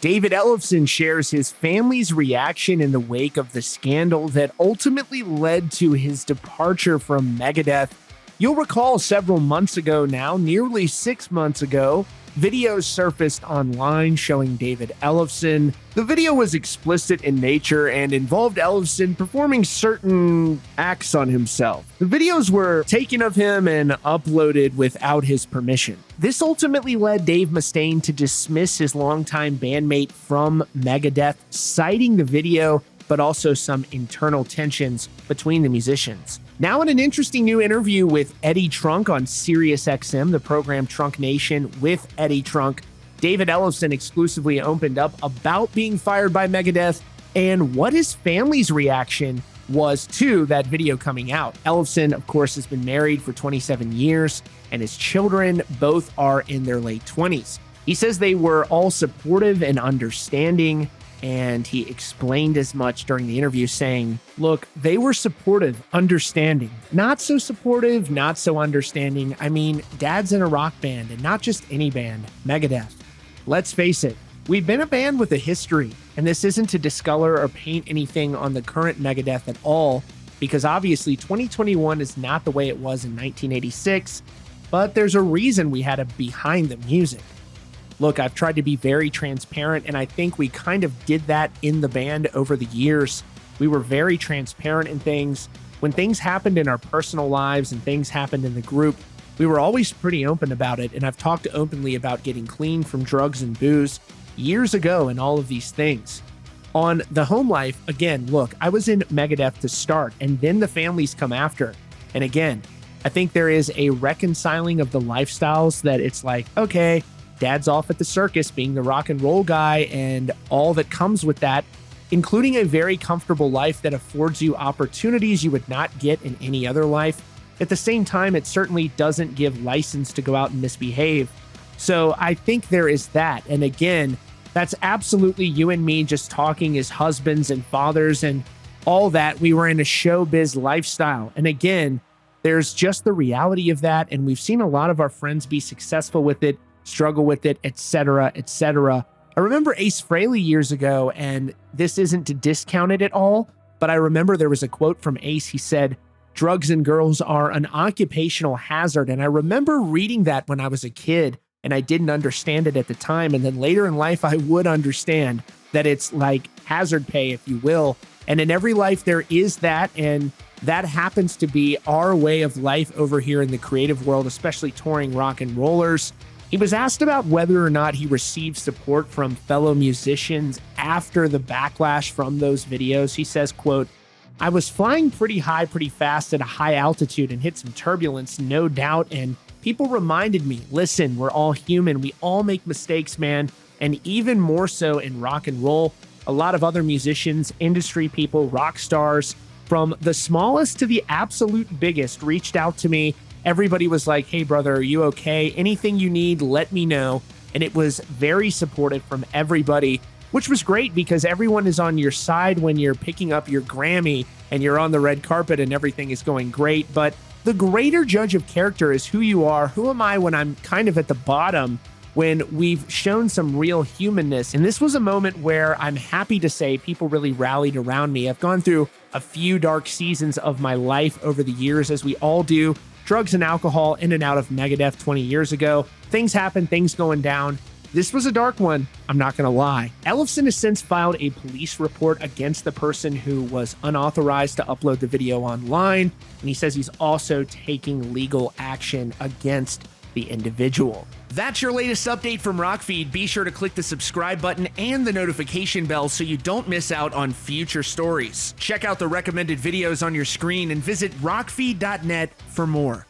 David Ellefson shares his family's reaction in the wake of the scandal that ultimately led to his departure from Megadeth. You'll recall several months ago now, nearly 6 months ago, videos surfaced online showing David Ellefson. The video was explicit in nature and involved Ellefson performing certain acts on himself. The videos were taken of him and uploaded without his permission. This ultimately led Dave Mustaine to dismiss his longtime bandmate from Megadeth, citing the video, but also some internal tensions between the musicians. Now in an interesting new interview with Eddie Trunk on SiriusXM, the program Trunk Nation with Eddie Trunk, David Ellefson exclusively opened up about being fired by Megadeth and what his family's reaction was to that video coming out. Ellefson, of course, has been married for 27 years, and his children both are in their late 20s. He says they were all supportive and understanding, and he explained as much during the interview, saying, look, they were supportive, understanding, not so supportive, not so understanding. I mean, Dad's in a rock band, and not just any band, Megadeth. Let's face it, we've been a band with a history, and this isn't to discolor or paint anything on the current Megadeth at all, because obviously 2021 is not the way it was in 1986, but there's a reason we had a behind the music. Look, I've tried to be very transparent, and I think we kind of did that in the band over the years. We were very transparent in things. When things happened in our personal lives and things happened in the group, we were always pretty open about it, and I've talked openly about getting clean from drugs and booze years ago and all of these things. On the home life, again, look, I was in Megadeth to start, and then the families come after. And again, I think there is a reconciling of the lifestyles that it's like, okay, Dad's off at the circus being the rock and roll guy and all that comes with that, including a very comfortable life that affords you opportunities you would not get in any other life. At the same time, it certainly doesn't give license to go out and misbehave. So I think there is that. And again, that's absolutely you and me just talking as husbands and fathers and all that. We were in a showbiz lifestyle. And again, there's just the reality of that. And we've seen a lot of our friends be successful with it, struggle with it, etc., etc. I remember Ace Frehley years ago, and this isn't to discount it at all, but I remember there was a quote from Ace. He said, drugs and girls are an occupational hazard. And I remember reading that when I was a kid, and I didn't understand it at the time. And then later in life, I would understand that it's like hazard pay, if you will. And in every life, there is that. And that happens to be our way of life over here in the creative world, especially touring rock and rollers. He was asked about whether or not he received support from fellow musicians after the backlash from those videos. He says, quote, I was flying pretty high, pretty fast at a high altitude and hit some turbulence, no doubt. And people reminded me, listen, we're all human. We all make mistakes, man. And even more so in rock and roll, a lot of other musicians, industry people, rock stars, from the smallest to the absolute biggest, reached out to me. Everybody was like, hey, brother, are you okay? Anything you need, let me know. And it was very supportive from everybody, which was great because everyone is on your side when you're picking up your Grammy and you're on the red carpet and everything is going great. But the greater judge of character is who you are. Who am I when I'm kind of at the bottom, when we've shown some real humanness? And this was a moment where I'm happy to say people really rallied around me. I've gone through a few dark seasons of my life over the years, as we all do. Drugs and alcohol, in and out of Megadeth 20 years ago. Things happen, things going down. This was a dark one, I'm not going to lie. Ellefson has since filed a police report against the person who was unauthorized to upload the video online, and he says he's also taking legal action against the individual. That's your latest update from Rockfeed. Be sure to click the subscribe button and the notification bell so you don't miss out on future stories. Check out the recommended videos on your screen and visit rockfeed.net for more.